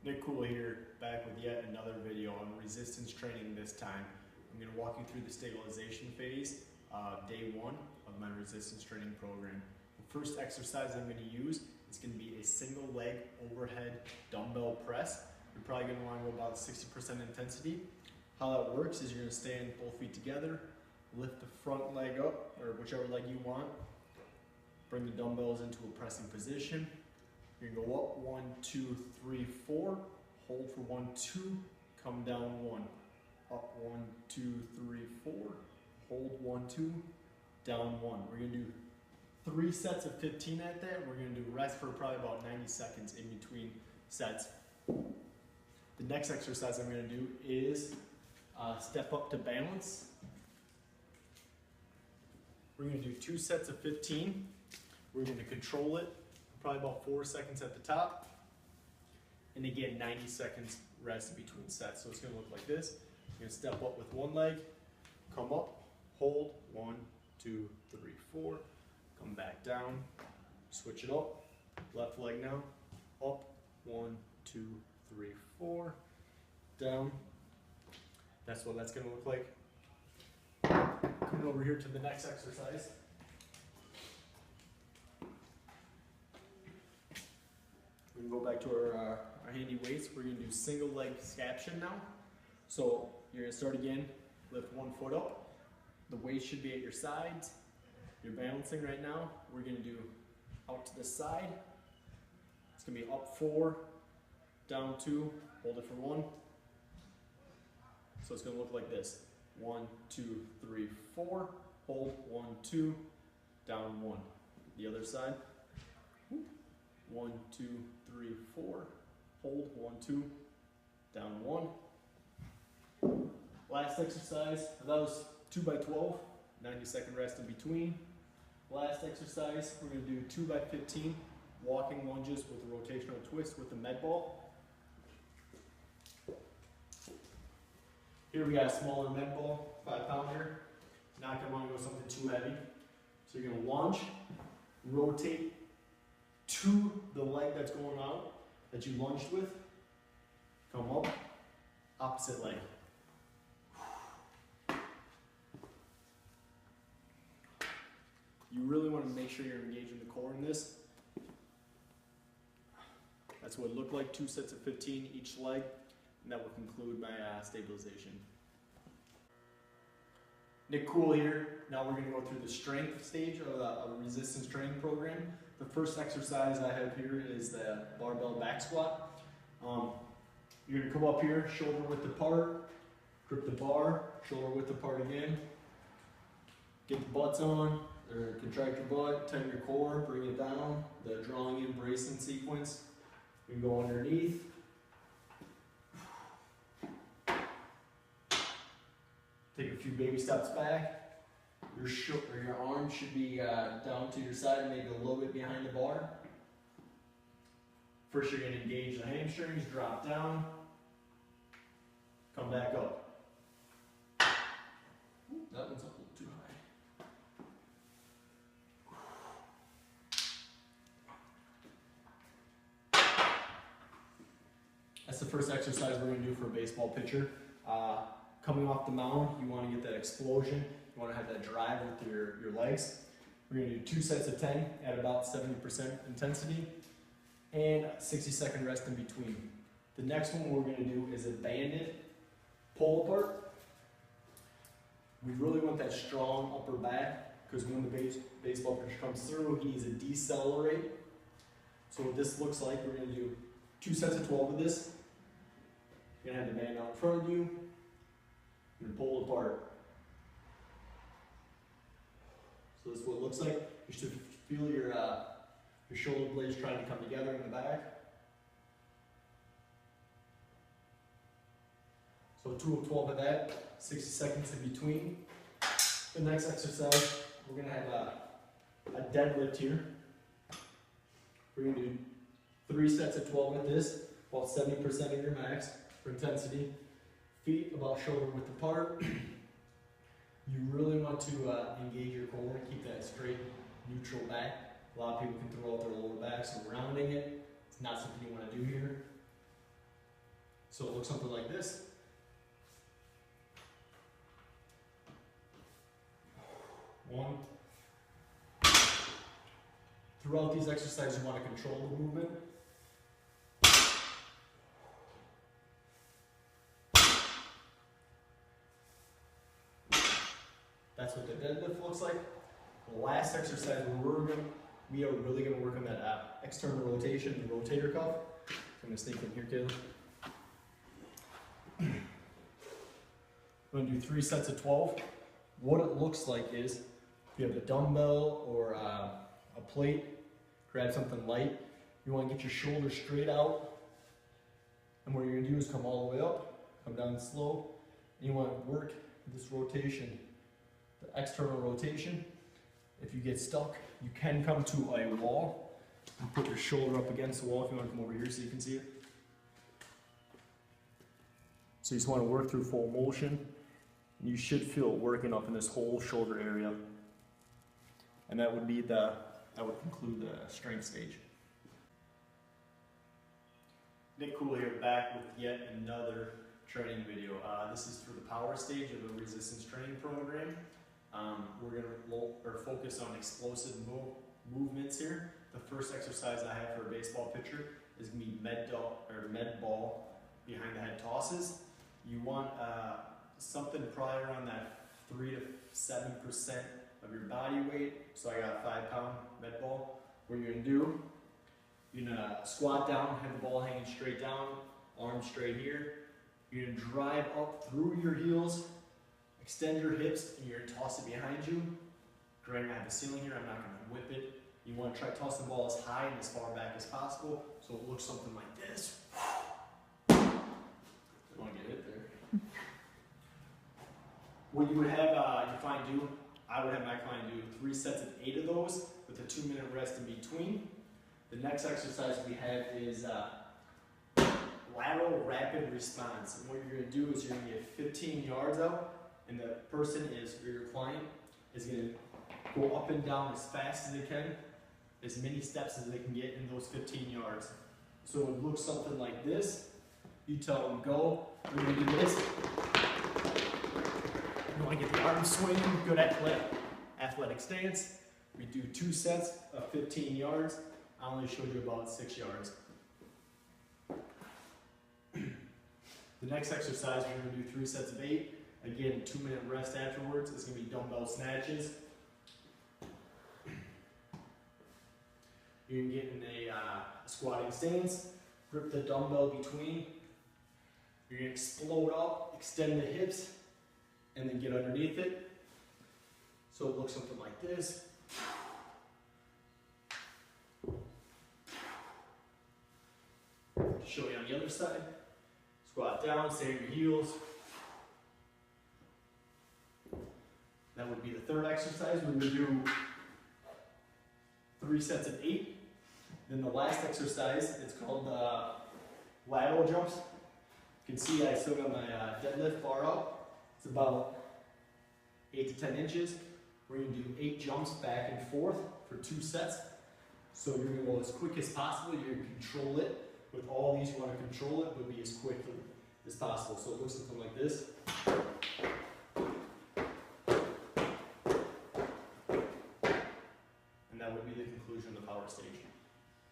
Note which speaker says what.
Speaker 1: Nick Cool here, back with yet another video on resistance training this time. I'm going to walk you through the stabilization phase, day one of my resistance training program. The first exercise I'm going to use is going to be a single leg overhead dumbbell press. You're probably going to want to go about 60% intensity. How that works is you're going to stand both feet together, lift the front leg up, or whichever leg you want, bring the dumbbells into a pressing position. You're gonna go up 1, 2, 3, 4, hold for 1, 2, come down 1, up 1, 2, 3, 4, hold 1, 2, down 1. We're gonna do 3 sets of 15 at that. We're gonna do rest for probably about 90 seconds in between sets. The next exercise I'm gonna do is step up to balance. We're gonna do 2 sets of 15. We're gonna control it. Probably about 4 seconds at the top. And again, 90 seconds rest between sets. So it's gonna look like this. You're gonna step up with one leg, come up, hold, 1, 2, 3, 4, come back down, switch it up, left leg now, up, 1, 2, 3, 4, down. That's what that's gonna look like. Coming over here to the next exercise. We're going to go back to our handy weights. We're going to do single leg scaption now. So you're going to start again, lift one foot up. The weight should be at your sides. You're balancing right now. We're going to do out to the side. It's going to be up 4, down 2, hold it for 1. So it's going to look like this. 1, 2, 3, 4, hold, 1, 2, down 1. The other side. 1, 2, 3, 4, hold, 1, 2, down 1. Last exercise, that was 2 by 12, 90-second rest in between. Last exercise, we're going to do 2 by 15, walking lunges with a rotational twist with the med ball. Here we got a smaller med ball, 5-pounder. Not going to want to go something too heavy. So you're going to lunge, rotate to the leg that's going out, that you lunged with, come up, opposite leg. You really want to make sure you're engaging the core in this. That's what it looked like, 2 sets of 15 each leg, and that will conclude my stabilization. Nick Cool here. Now we're going to go through the strength stage of a resistance training program. The first exercise I have here is the barbell back squat. You're going to come up here, shoulder width apart, grip the bar, shoulder width apart again. Get the butts on, or contract your butt, tighten your core, bring it down. The drawing in bracing sequence. You can go underneath. Take a few baby steps back. Your arm should be down to your side, maybe a little bit behind the bar. First, you're going to engage the hamstrings, drop down, come back up. That one's up a little too high. That's the first exercise we're going to do for a baseball pitcher. Coming off the mound, you want to get that explosion. You want to have that drive with your legs. We're going to do 2 sets of 10 at about 70% intensity and 60-second rest in between. The next one we're going to do is a banded pull apart. We really want that strong upper back because when the baseball pitcher comes through, he needs to decelerate. So what this looks like, we're going to do 2 sets of 12 of this. You're going to have the band out in front of you. You're going to pull apart. So this is what it looks like. You should feel your shoulder blades trying to come together in the back. So 2 of 12 of that, 60 seconds in between. The next exercise, we're going to have a deadlift here. We're going to do 3 sets of 12 with this, about 70% of your max for intensity. Feet about shoulder width apart. You really want to engage your core and keep that straight, neutral back. A lot of people can throw out their lower back, so rounding it, it's not something you want to do here. So it looks something like this. One. Throughout these exercises, you want to control the movement. That's what the deadlift looks like. The last exercise we are really going to work on that external rotation, the rotator cuff. So I'm going to sneak in here, Caleb. I'm going to do 3 sets of 12. What it looks like is, if you have a dumbbell or a plate, grab something light. You want to get your shoulders straight out. And what you're going to do is come all the way up, come down slow. And you want to work this rotation, the external rotation. If you get stuck, you can come to a wall and put your shoulder up against the wall. If you want to come over here so you can see it. So you just want to work through full motion. You should feel it working up in this whole shoulder area. And that would conclude the strength stage. Nick Cool here, back with yet another training video. This is for the power stage of the resistance training program. We're going to focus on explosive movements here. The first exercise I have for a baseball pitcher is going to be med ball behind the head tosses. You want something probably around that 3 to 7% of your body weight. So I got a 5-pound med ball. What you're going to do, you're going to squat down, have the ball hanging straight down, arms straight here. You're going to drive up through your heels, extend your hips, and you're going to toss it behind you. Granted, I have a ceiling here, I'm not going to whip it. You want to try to toss the ball as high and as far back as possible, so it looks something like this. I don't want to get hit there. What you would have your client do, I would have my client do 3 sets of 8 of those with a 2-minute rest in between. The next exercise we have is lateral rapid response. And what you're going to do is you're going to get 15 yards out, and the person or your client is going to go up and down as fast as they can, as many steps as they can get in those 15 yards. So it looks something like this. You tell them go, we're going to do this. You want to get the arms swinging, good athletic stance. We do 2 sets of 15 yards. I only showed you about 6 yards. The next exercise, we're going to do 3 sets of 8. Again, 2-minute rest afterwards. It's going to be dumbbell snatches. You can get in a squatting stance, grip the dumbbell between. You're going to explode up, extend the hips, and then get underneath it. So it looks something like this. Show you on the other side. Squat down, stay on your heels. That would be the third exercise. We would do 3 sets of 8. Then the last exercise, it's called lateral jumps. You can see I still got my deadlift bar up. It's about 8 to 10 inches. We're going to do 8 jumps back and forth for 2 sets. So you're going to go as quick as possible. You're going to control it. With all these, you want to control it, but be as quick as possible. So it looks something like this. And that would be the conclusion of the power stage.